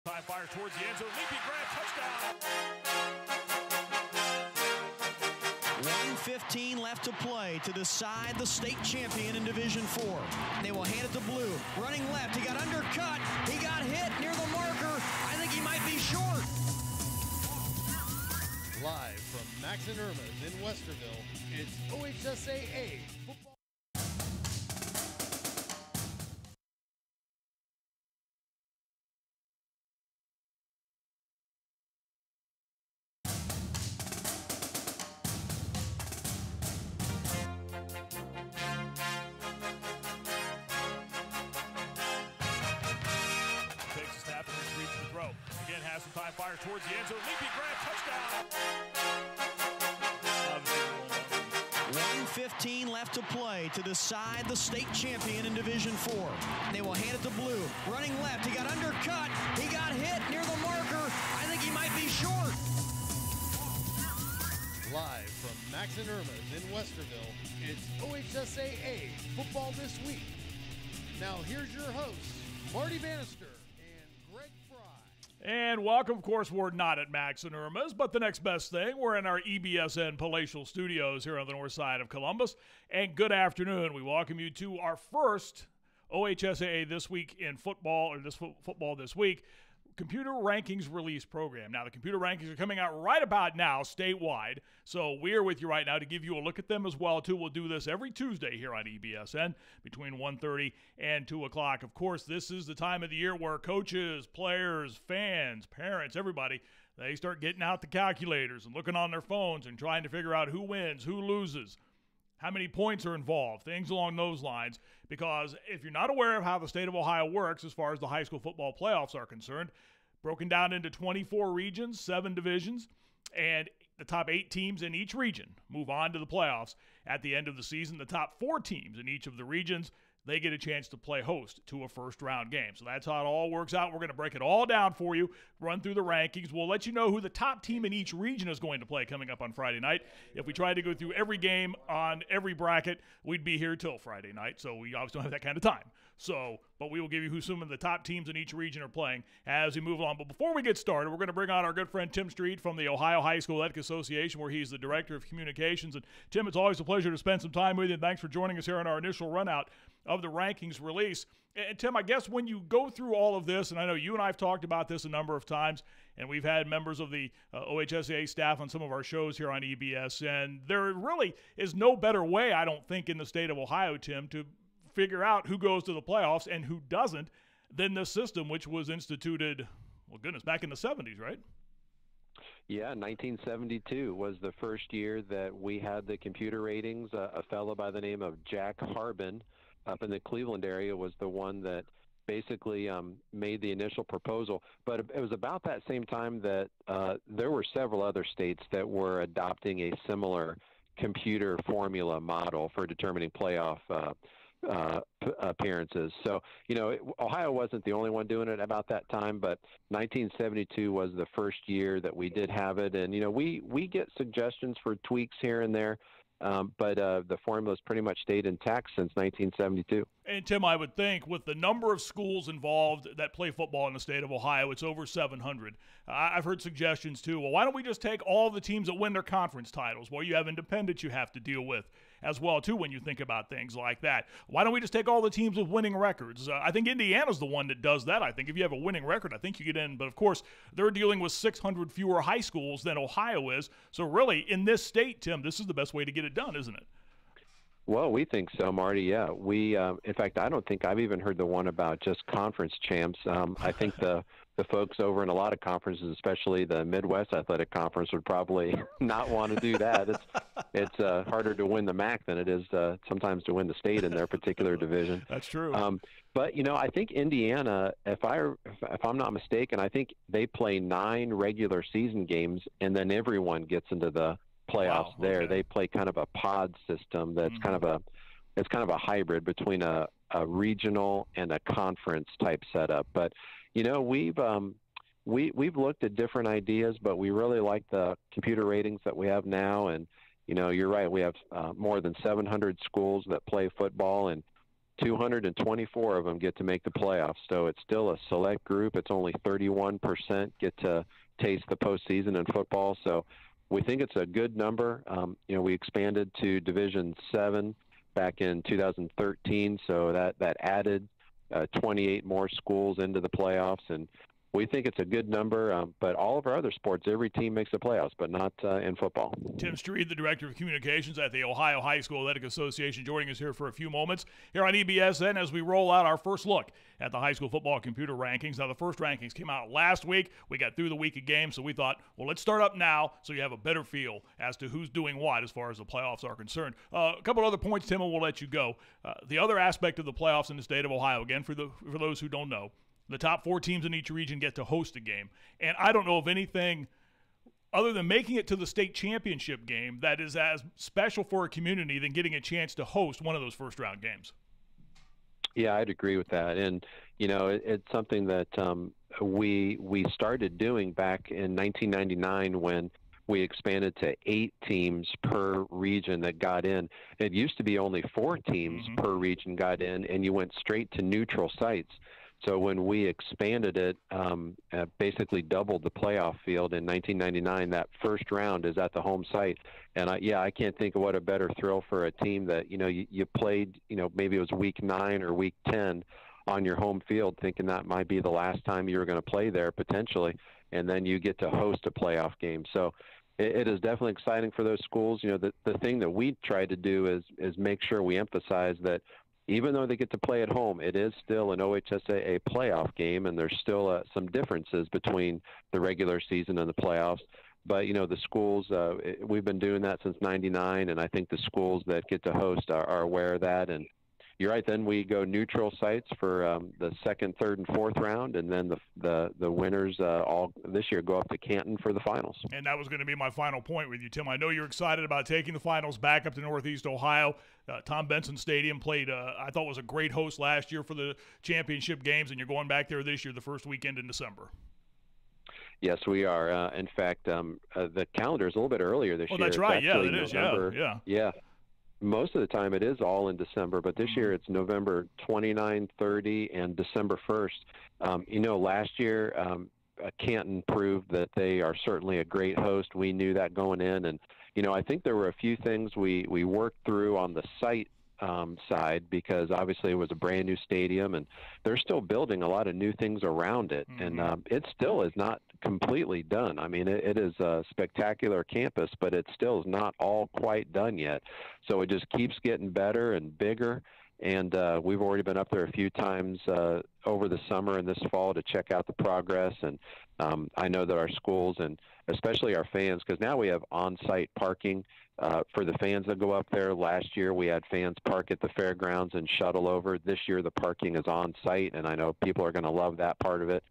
Time fires towards the end zone. Leaping grab, touchdown. 1:15 left to play to decide the state champion in Division 4. They will hand it to Blue. Running left. He got undercut. He got hit near the marker. I think he might be short. Live from Max and Irma's in Westerville, it's OHSAA football. Again, has some time, fires towards the end zone. Leaping grab, touchdown. 1:15 left to play to decide the state champion in Division 4. They will hand it to Blue. Running left. He got undercut. He got hit near the marker. I think he might be short. Live from Max and Irma's in Westerville, it's OHSAA football this week. Now here's your hosts, Marty Bannister and Greg Fry. And welcome. Of course, we're not at Max and Irma's, but the next best thing, we're in our EBSN Palatial Studios here on the north side of Columbus. And good afternoon. We welcome you to our first OHSAA This Week in Football, or Football This Week, Computer Rankings Release Program. Now, the computer rankings are coming out right about now statewide, so we're with you right now to give you a look at them as well, too. We'll do this every Tuesday here on EBSN between 1:30 and 2 o'clock. Of course, this is the time of the year where coaches, players, fans, parents, everybody, they start getting out the calculators and looking on their phones and trying to figure out who wins, who loses, how many points are involved, things along those lines. Because if you're not aware of how the state of Ohio works as far as the high school football playoffs are concerned, broken down into 24 regions, 7 divisions, and the top 8 teams in each region move on to the playoffs at the end of the season. The top 4 teams in each of the regions, they get a chance to play host to a first-round game. So that's how it all works out. We're going to break it all down for you, run through the rankings. We'll let you know who the top team in each region is going to play coming up on Friday night. If we tried to go through every game on every bracket, we'd be here till Friday night, so we obviously don't have that kind of time. But we will give you who some of the top teams in each region are playing as we move along. But before we get started, we're going to bring on our good friend Tim Street from the Ohio High School Athletic Association, where he's the Director of Communications. And Tim, it's always a pleasure to spend some time with you. Thanks for joining us here on our initial run-out of the rankings release. And Tim, I guess when you go through all of this, and I know you and I have talked about this a number of times, and we've had members of the OHSAA staff on some of our shows here on EBS, and there really is no better way, I don't think, in the state of Ohio, Tim, to figure out who goes to the playoffs and who doesn't than this system, which was instituted, well, goodness, back in the 70s, right? Yeah, 1972 was the first year that we had the computer ratings. A fellow by the name of Jack Harbin up in the Cleveland area was the one that basically made the initial proposal. But it was about that same time that there were several other states that were adopting a similar computer formula model for determining playoff appearances. So, Ohio wasn't the only one doing it about that time, but 1972 was the first year that we did have it. And, we get suggestions for tweaks here and there, but the formula's pretty much stayed intact since 1972. And, Tim, I would think with the number of schools involved that play football in the state of Ohio, it's over 700. I've heard suggestions, too. Well, why don't we just take all the teams that win their conference titles? Well, you have independents you have to deal with as well, too, when you think about things like that. Why don't we just take all the teams with winning records? I think Indiana's the one that does that. I think if you have a winning record, I think you get in. But, of course, they're dealing with 600 fewer high schools than Ohio is. So, really, in this state, Tim, this is the best way to get it done, isn't it? Well, we think so, Marty. Yeah, in fact, I don't think I've even heard the one about just conference champs. I think the folks over in a lot of conferences, especially the Midwest Athletic Conference, would probably not want to do that. It's harder to win the MAC than it is sometimes to win the state in their particular division. That's true. But I think Indiana, if I'm not mistaken, I think they play 9 regular season games, and then everyone gets into the playoffs there. Okay. They play kind of a pod system that's kind of a hybrid between a regional and a conference type setup. But we've looked at different ideas, but we really like the computer ratings that we have now. And you're right, we have more than 700 schools that play football, and 224 of them get to make the playoffs. So it's still a select group. It's only 31% get to taste the postseason in football. So we think it's a good number. We expanded to Division 7 back in 2013, so that added 28 more schools into the playoffs, and we think it's a good number, but all of our other sports, every team makes the playoffs, but not in football. Tim Street, the Director of Communications at the Ohio High School Athletic Association, joining us here for a few moments here on EBSN as we roll out our first look at the high school football computer rankings. Now, the first rankings came out last week. We got through the week of games, so we thought, well, let's start up now so you have a better feel as to who's doing what as far as the playoffs are concerned. A couple other points, Tim, and we'll let you go. The other aspect of the playoffs in the state of Ohio, again, for those who don't know, the top 4 teams in each region get to host a game. And I don't know of anything other than making it to the state championship game that is as special for a community than getting a chance to host one of those first-round games. Yeah, I'd agree with that. And, it's something that we started doing back in 1999 when we expanded to 8 teams per region that got in. It used to be only 4 teams per region got in, and you went straight to neutral sites. So when we expanded it, basically doubled the playoff field in 1999, that first round is at the home site. And I can't think of what a better thrill for a team that, you played, maybe it was week 9 or week 10 on your home field, thinking that might be the last time you were going to play there potentially. And then you get to host a playoff game. So it is definitely exciting for those schools. The thing that we try to do is make sure we emphasize that even though they get to play at home, it is still an OHSAA playoff game, and there's still some differences between the regular season and the playoffs. But, the schools, we've been doing that since '99, and I think the schools that get to host are aware of that. And you're right, then we go neutral sites for the second, third, and fourth round, and then the winners all this year go up to Canton for the finals. And that was going to be my final point with you, Tim. I know you're excited about taking the finals back up to Northeast Ohio. Tom Benson Stadium played, I thought, was a great host last year for the championship games, and you're going back there this year, the first weekend in December. Yes, we are. In fact, the calendar is a little bit earlier this year. Oh, that's right. Yeah, it is. November. Yeah. Most of the time it is all in December, but this year it's November 29, 30, and December 1st. Last year Canton proved that they are certainly a great host. We knew that going in, and I think there were a few things we worked through on the site side, because obviously it was a brand new stadium and they're still building a lot of new things around it. And it still is not completely done. I mean, it is a spectacular campus, but it still is not all quite done yet. So it just keeps getting better and bigger. And we've already been up there a few times over the summer and this fall to check out the progress. And I know that our schools, and especially our fans, because now we have on-site parking for the fans that go up there. Last year we had fans park at the fairgrounds and shuttle over. This year the parking is on-site, and I know people are going to love that part of it.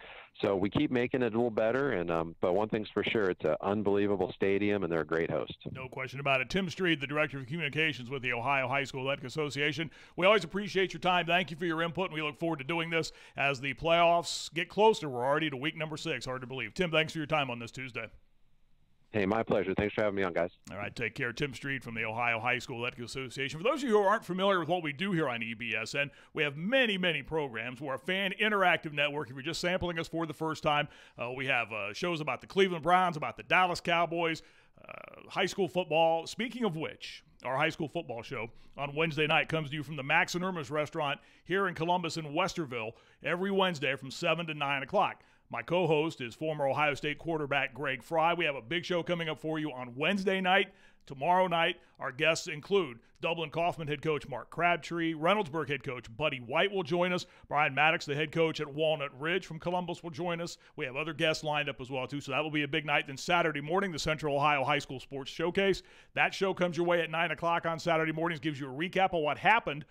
So we keep making it a little better, and but one thing's for sure, it's an unbelievable stadium, and they're a great host. No question about it. Tim Street, the Director of Communications with the Ohio High School Athletic Association. We always appreciate your time. Thank you for your input, and we look forward to doing this as the playoffs get closer. We're already to week number 6. Hard to believe. Tim, thanks for your time on this Tuesday. Hey, my pleasure. Thanks for having me on, guys. All right, take care. Tim Street from the Ohio High School Athletic Association. For those of you who aren't familiar with what we do here on EBSN, we have many, many programs. We're a fan interactive network. If you're just sampling us for the first time, we have shows about the Cleveland Browns, about the Dallas Cowboys, high school football. Speaking of which, our high school football show on Wednesday night comes to you from the Max and Irma's restaurant here in Columbus and Westerville every Wednesday from 7 to 9 o'clock. My co-host is former Ohio State quarterback Greg Fry. We have a big show coming up for you on Wednesday night. Tomorrow night, our guests include Dublin Kaufman head coach Mark Crabtree, Reynoldsburg head coach Buddy White will join us. Brian Maddox, the head coach at Walnut Ridge from Columbus, will join us. We have other guests lined up as well, too, so that will be a big night. Then Saturday morning, the Central Ohio High School Sports Showcase. That show comes your way at 9 o'clock on Saturday mornings, gives you a recap of what happened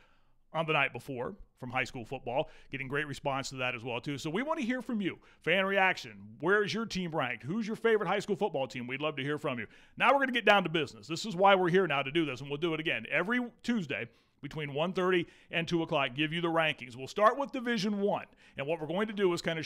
on the night before from high school football, getting great response to that as well, too. So we want to hear from you. Fan reaction. Where is your team ranked? Who's your favorite high school football team? We'd love to hear from you. Now we're going to get down to business. This is why we're here now to do this, and we'll do it again every Tuesday between 1:30 and 2 o'clock, give you the rankings. We'll start with Division 1, and what we're going to do is kind of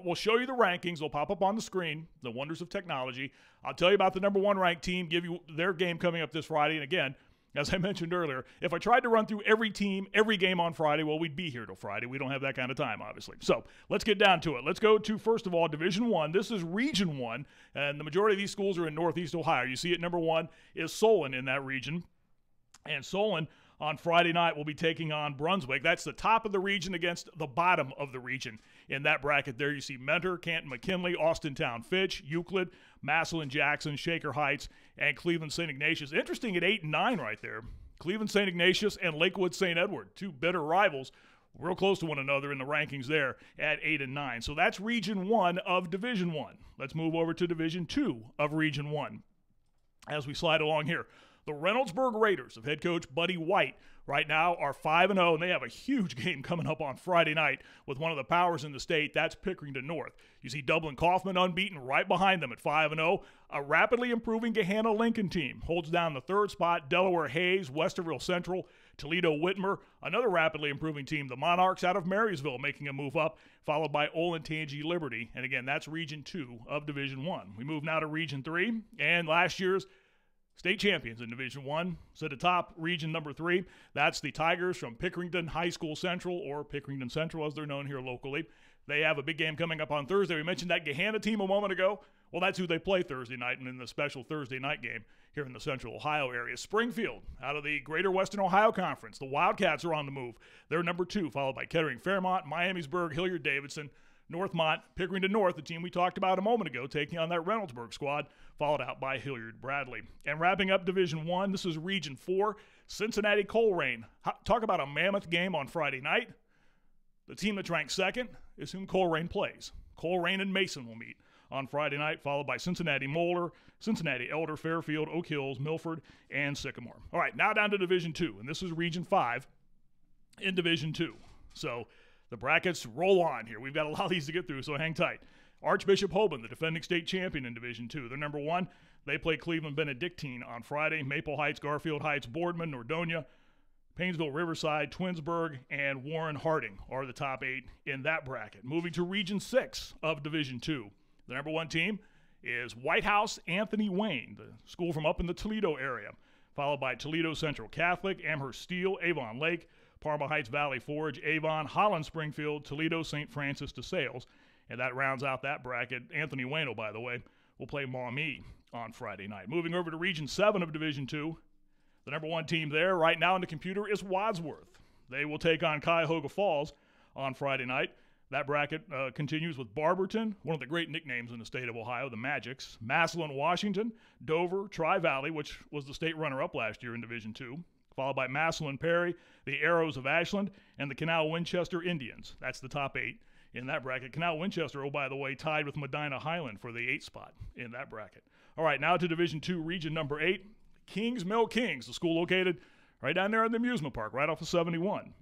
we'll show you the rankings. They'll pop up on the screen, the wonders of technology. I'll tell you about the number 1 ranked team, give you their game coming up this Friday, and again, As I mentioned earlier, if I tried to run through every team, every game on Friday, well, we'd be here till Friday. We don't have that kind of time, obviously. So let's get down to it. Let's go to, first of all, Division I. This is Region 1, and the majority of these schools are in Northeast Ohio. You see it, number 1 is Solon in that region. And Solon on Friday night will be taking on Brunswick. That's the top of the region against the bottom of the region. In that bracket there, you see Mentor, Canton McKinley, Austintown Fitch, Euclid, Massillon Jackson, Shaker Heights, and Cleveland St. Ignatius. Interesting at 8 and 9 right there. Cleveland St. Ignatius and Lakewood St. Edward, two bitter rivals, real close to one another in the rankings there at 8 and 9. So that's Region 1 of Division 1. Let's move over to Division 2 of Region 1 as we slide along here. The Reynoldsburg Raiders of head coach Buddy White right now are 5-0, and they have a huge game coming up on Friday night with one of the powers in the state. That's Pickerington North. You see Dublin Kaufman unbeaten right behind them at 5-0. A rapidly improving Gahanna Lincoln team holds down the third spot. Delaware Hayes, Westerville Central, Toledo Whitmer, another rapidly improving team. The Monarchs out of Marysville making a move up, followed by Olentangy Liberty. And again, that's Region 2 of Division 1. We move now to Region 3, and last year's state champions in Division 1. So the top region number 3, that's the Tigers from Pickerington High School Central, or Pickerington Central as they're known here locally. They have a big game coming up on Thursday. We mentioned that Gahanna team a moment ago. Well, that's who they play Thursday night and in the special Thursday night game here in the Central Ohio area. Springfield out of the Greater Western Ohio Conference. The Wildcats are on the move. They're number 2, followed by Kettering Fairmont, Miamisburg, Hilliard-Davidson, Northmont, Pickerington North, the team we talked about a moment ago, taking on that Reynoldsburg squad, followed out by Hilliard-Bradley. And wrapping up Division 1, this is Region 4, Cincinnati-Colerain. Talk about a mammoth game on Friday night. The team that's ranked second is whom Colerain plays. Colerain and Mason will meet on Friday night, followed by Cincinnati-Moeller, Cincinnati-Elder, Fairfield, Oak Hills, Milford, and Sycamore. All right, now down to Division 2, and this is Region 5 in Division 2. So the brackets roll on here. We've got a lot of these to get through, so hang tight. Archbishop Hoban, the defending state champion in Division 2. They're number 1. They play Cleveland Benedictine on Friday. Maple Heights, Garfield Heights, Boardman, Nordonia, Painesville, Riverside, Twinsburg, and Warren Harding are the top 8 in that bracket. Moving to Region 6 of Division 2. The number 1 team is White House Anthony Wayne, the school from up in the Toledo area, followed by Toledo Central Catholic, Amherst Steel, Avon Lake, Parma Heights Valley Forge, Avon, Holland Springfield, Toledo St. Francis DeSales. And that rounds out that bracket. Anthony Wayne, by the way, will play Maumee on Friday night. Moving over to Region 7 of Division 2, the number 1 team there right now in the computer is Wadsworth. They will take on Cuyahoga Falls on Friday night. That bracket continues with Barberton, one of the great nicknames in the state of Ohio, the Magics, Massillon, Washington, Dover, Tri-Valley, which was the state runner-up last year in Division 2, followed by Massillon Perry, the Arrows of Ashland, and the Canal Winchester Indians. That's the top 8 in that bracket. Canal Winchester, oh, by the way, tied with Medina Highland for the 8th spot in that bracket. All right, now to Division 2, Region number 8, Kings Mill Kings, the school located right down there in the amusement park, right off of 71.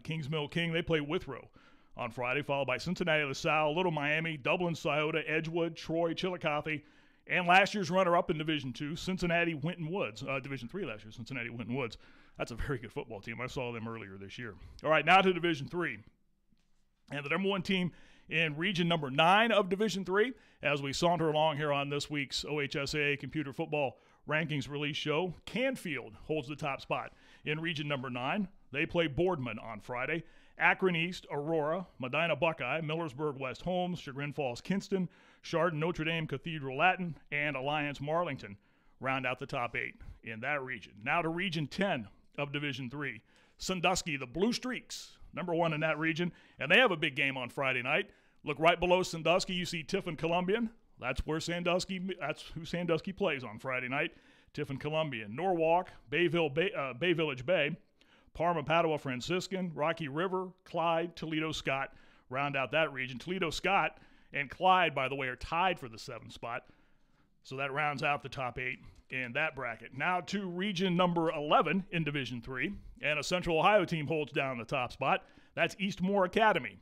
Kings Mill King, they play Withrow on Friday, followed by Cincinnati LaSalle, Little Miami, Dublin Scioto, Edgewood, Troy, Chillicothe, and last year's runner-up in Division 2, Cincinnati Winton Woods. Division 3 last year, Cincinnati Winton Woods. That's a very good football team. I saw them earlier this year. All right, now to Division 3. And the number 1 team in Region number 9 of Division 3, as we saunter along here on this week's OHSAA Computer Football Rankings Release Show, Canfield holds the top spot in Region number 9. They play Boardman on Friday. Akron East, Aurora, Medina Buckeye, Millersburg West Holmes, Chagrin Falls Kinston, Chardon Notre Dame Cathedral Latin, and Alliance Marlington round out the top 8 in that region. Now to Region 10 of Division 3. Sandusky, the Blue Streaks, number 1 in that region, and they have a big game on Friday night. Look right below Sandusky, you see Tiffin Columbian. That's who Sandusky plays on Friday night. Tiffin Columbian. Norwalk, Bay Village Bay, Parma Padua Franciscan, Rocky River, Clyde, Toledo Scott round out that region. Toledo Scott and Clyde, by the way, are tied for the 7th spot. So that rounds out the top 8 in that bracket. Now to Region number 11 in Division 3, and a Central Ohio team holds down the top spot. That's Eastmoor Academy.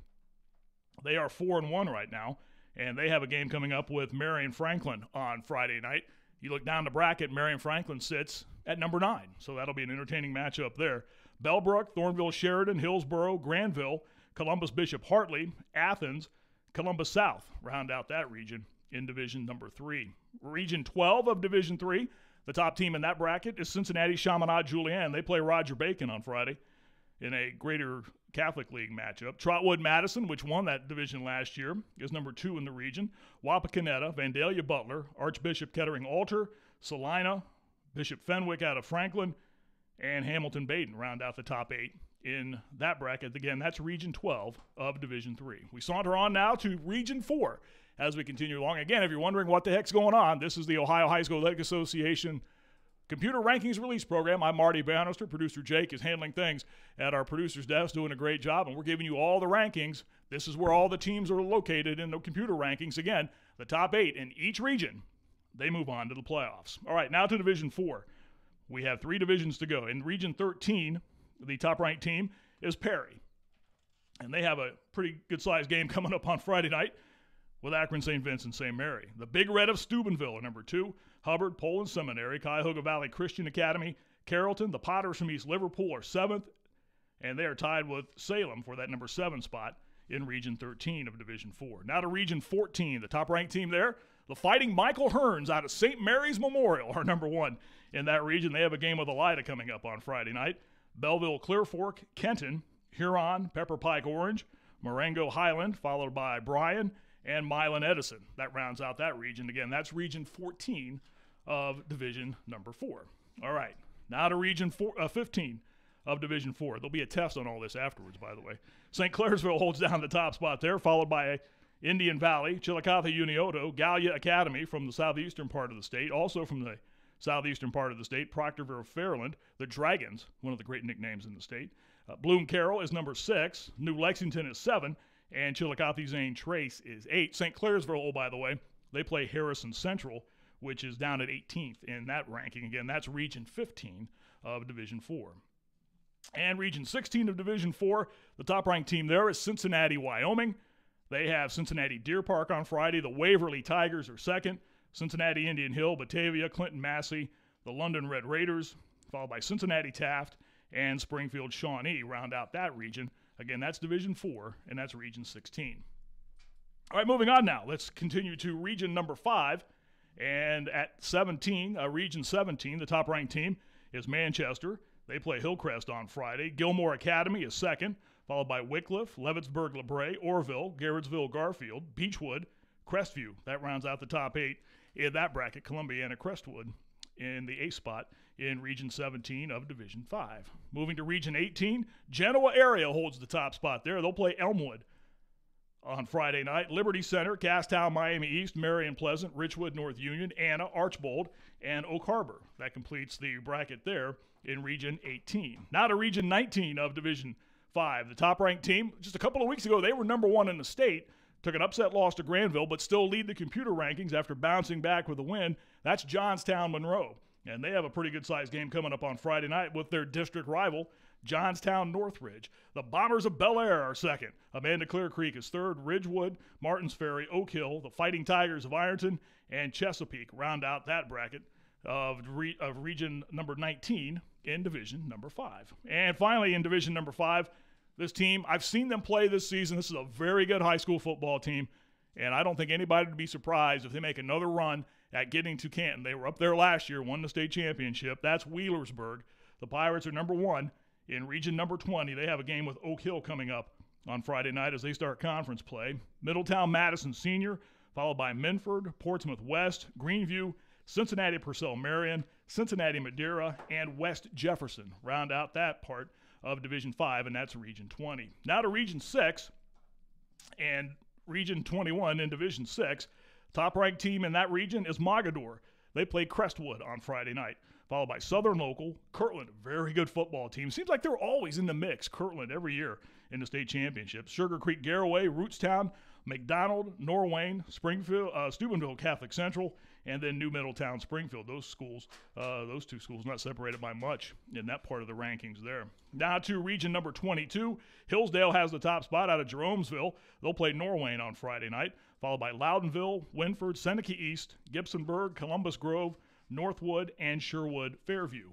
They are 4-1 right now, and they have a game coming up with Marion Franklin on Friday night. You look down the bracket, Marion Franklin sits at number 9, so that'll be an entertaining matchup there. Bellbrook, Thornville, Sheridan, Hillsboro, Granville, Columbus Bishop Hartley, Athens, Columbus South round out that region in Division number 3. Region 12 of Division 3, The top team in that bracket is Cincinnati Chaminade-Julienne. They play Roger Bacon on Friday in a Greater Catholic League matchup. Trotwood-Madison, which won that division last year, is number 2 in the region. Wapakoneta, Vandalia-Butler, Archbishop Kettering-Alter, Salina, Bishop Fenwick out of Franklin, and Hamilton-Baden round out the top 8 in that bracket. Again, that's Region 12 of Division 3. We saunter on now to Region 4 as we continue along. Again, if you're wondering what the heck's going on, this is the Ohio High School Athletic Association Computer Rankings Release Program. I'm Marty Bannister. Producer Jake is handling things at our producer's desk, doing a great job, and we're giving you all the rankings. This is where all the teams are located in the computer rankings. Again, the top 8 in each region, they move on to the playoffs. All right, now to Division 4. We have 3 divisions to go. In Region 13, the top-ranked team is Perry, and they have a pretty good-sized game coming up on Friday night with Akron St. Vincent St. Mary. The Big Red of Steubenville are number 2. Hubbard, Poland Seminary, Cuyahoga Valley Christian Academy, Carrollton. The Potters from East Liverpool are 7th, and they are tied with Salem for that number 7 spot in Region 13 of Division 4. Now to Region 14, the top-ranked team there, the Fighting Michael Hearns out of St. Mary's Memorial are number 1 in that region. They have a game with Elida coming up on Friday night. Belleville, Clear Fork, Kenton, Huron, Pepper Pike Orange, Marengo Highland, followed by Bryan, and Milan Edison. That rounds out that region. Again, that's Region 14 of Division number 4. All right, now to Region 15 of Division 4. There'll be a test on all this afterwards, by the way. St. Clairsville holds down the top spot there, followed by Indian Valley, Chillicothe Unioto, Gallia Academy from the southeastern part of the state, also from the southeastern part of the state, Proctorville Fairland, the Dragons, one of the great nicknames in the state. Bloom Carroll is number 6, New Lexington is 7, and Chillicothe Zane Trace is 8. St. Clairsville, oh, by the way, they play Harrison Central, which is down at 18th in that ranking. Again, that's Region 15 of Division 4. And Region 16 of Division 4, the top-ranked team there is Cincinnati, Wyoming. They have Cincinnati Deer Park on Friday. The Waverly Tigers are 2nd. Cincinnati Indian Hill, Batavia, Clinton Massey, the London Red Raiders, followed by Cincinnati Taft, and Springfield Shawnee round out that region. Again, that's Division 4, and that's Region 16. All right, moving on now. Let's continue to Region number 5. And at 17, Region 17, the top-ranked team is Manchester. They play Hillcrest on Friday. Gilmore Academy is 2nd, followed by Wickliffe, Leavittsburg-LaBray, Orville, Garrettsville-Garfield, Beechwood, Crestview. That rounds out the top 8 in that bracket. Columbia and Crestwood in the 8th spot in Region 17 of Division 5. Moving to Region 18, Genoa area holds the top spot there. They'll play Elmwood on Friday night. Liberty Center, Castown, Miami East, Marion Pleasant, Richwood, North Union, Anna, Archbold, and Oak Harbor. That completes the bracket there in Region 18. Now to Region 19 of Division 5. The top-ranked team, just a couple of weeks ago, they were number 1 in the state. Took an upset loss to Granville, but still lead the computer rankings after bouncing back with a win. That's Johnstown Monroe. And they have a pretty good-sized game coming up on Friday night with their district rival, Johnstown Northridge. The Bombers of Bel Air are 2nd. Amanda Clear Creek is 3rd. Ridgewood, Martins Ferry, Oak Hill, the Fighting Tigers of Ironton, and Chesapeake round out that bracket of Region number 19 in Division number 5. And finally, in Division number 5, this team, I've seen them play this season. This is a very good high school football team, and I don't think anybody would be surprised if they make another run at getting to Canton. They were up there last year, won the state championship. That's Wheelersburg. The Pirates are number 1 in Region number 20. They have a game with Oak Hill coming up on Friday night as they start conference play. Middletown Madison Senior, followed by Minford, Portsmouth West, Greenview, Cincinnati Purcell Marion, Cincinnati Madeira, and West Jefferson round out that part of Division 5, and that's Region 20. Now to Region 6 and Region 21 in Division 6. Top-ranked team in that region is Mogador. They play Crestwood on Friday night, followed by Southern Local, Kirtland, a very good football team. Seems like they're always in the mix, Kirtland, every year in the state championships. Sugar Creek Garraway, Rootstown, McDonald, Norwayne, Springfield, Steubenville Catholic Central, and then New Middletown Springfield. Those schools, those two schools not separated by much in that part of the rankings there. Now to Region number 22. Hillsdale has the top spot out of Jeromesville. They'll play Norwayne on Friday night, followed by Loudonville, Winford, Seneca East, Gibsonburg, Columbus Grove, Northwood, and Sherwood Fairview.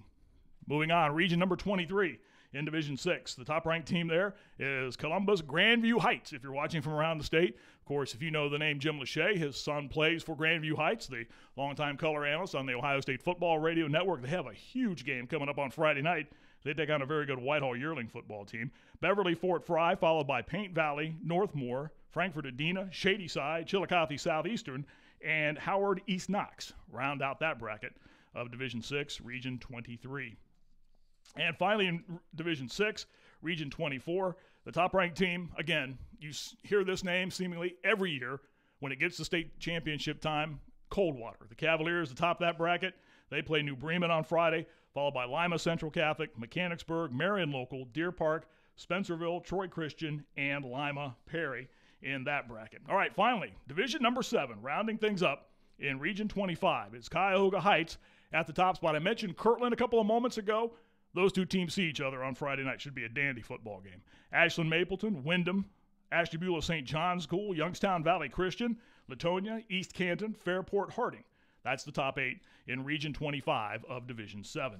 Moving on, Region number 23 in Division 6. The top-ranked team there is Columbus Grandview Heights, if you're watching from around the state. Of course, if you know the name Jim Lachey, his son plays for Grandview Heights, the longtime color analyst on the Ohio State Football Radio Network. They have a huge game coming up on Friday night. They take on a very good Whitehall Yearling football team. Beverly Fort Fry, followed by Paint Valley, Northmore, Frankfort Adena, Shadyside, Chillicothe Southeastern, and Howard East Knox round out that bracket of Division 6, Region 23. And finally in Division 6, Region 24, the top-ranked team, again, you hear this name seemingly every year when it gets to state championship time, Coldwater. The Cavaliers, the top of that bracket, they play New Bremen on Friday, followed by Lima Central Catholic, Mechanicsburg, Marion Local, Deer Park, Spencerville, Troy Christian, and Lima Perry in that bracket. All right, finally, Division number 7, rounding things up in Region 25. It's Cuyahoga Heights at the top spot. I mentioned Kirtland a couple of moments ago. Those two teams see each other on Friday night. Should be a dandy football game. Ashland Mapleton, Wyndham, Ashtabula St. John's School, Youngstown Valley Christian, Latonia, East Canton, Fairport Harding. That's the top 8 in Region 25 of Division 7.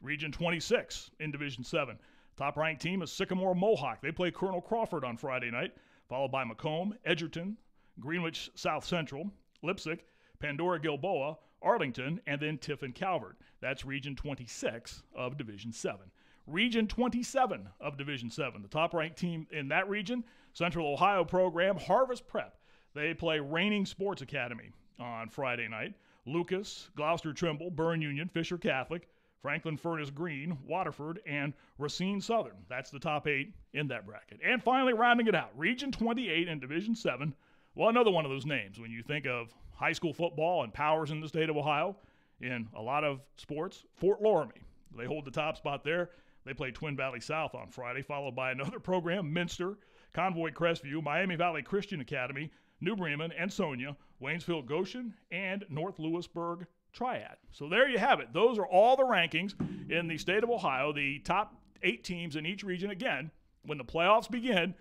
Region 26 in Division 7. Top-ranked team is Sycamore Mohawk. They play Colonel Crawford on Friday night, followed by Macomb, Edgerton, Greenwich South Central, Lipsick, Pandora Gilboa, Arlington, and then Tiffin Calvert. That's Region 26 of Division 7. Region 27 of Division 7. The top-ranked team in that region, Central Ohio program, Harvest Prep. They play Reigning Sports Academy on Friday night. Lucas, Gloucester Trimble, Burn Union, Fisher Catholic, Franklin Furnace Green, Waterford, and Racine Southern. That's the top 8 in that bracket. And finally, rounding it out, Region 28 in Division 7. Well, another one of those names. When you think of high school football and powers in the state of Ohio, in a lot of sports, Fort Loramie. They hold the top spot there. They play Twin Valley South on Friday, followed by another program, Minster, Convoy Crestview, Miami Valley Christian Academy, New Bremen, and Sonia, Waynesville Goshen, and North Lewisburg Triad. So there you have it. Those are all the rankings in the state of Ohio, the top 8 teams in each region. Again, when the playoffs begin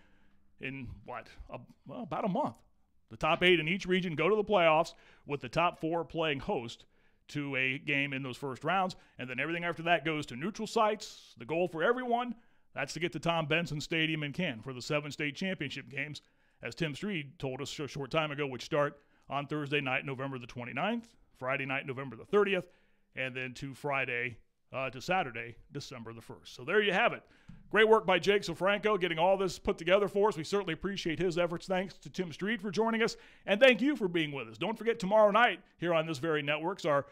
in, about a month. The top 8 in each region go to the playoffs with the top 4 playing host to a game in those first rounds, and then everything after that goes to neutral sites. The goal for everyone, that's to get to Tom Benson Stadium in Canton for the 7 state championship games, as Tim Streed told us a short time ago, which start on Thursday night, November the 29th, Friday night, November the 30th, and then to Saturday, December the 1st. So there you have it. Great work by Jake Sofranco getting all this put together for us. We certainly appreciate his efforts. Thanks to Tim Street for joining us, and thank you for being with us. Don't forget, tomorrow night here on this very networks, our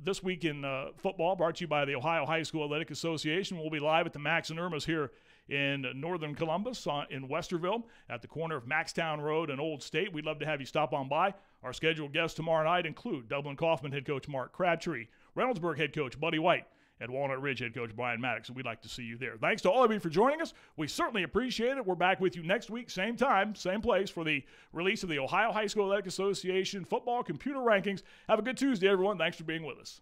This Week in Football, brought to you by the Ohio High School Athletic Association. We'll be live at the Max and Irma's here in northern Columbus in Westerville at the corner of Maxtown Road and Old State. We'd love to have you stop on by. Our scheduled guests tomorrow night include Dublin Kaufman head coach Mark Crabtree, Reynoldsburg head coach Buddy White, and Walnut Ridge head coach Brian Maddox. We'd like to see you there. Thanks to all of you for joining us. We certainly appreciate it. We're back with you next week, same time, same place, for the release of the Ohio High School Athletic Association football computer rankings. Have a good Tuesday, everyone. Thanks for being with us.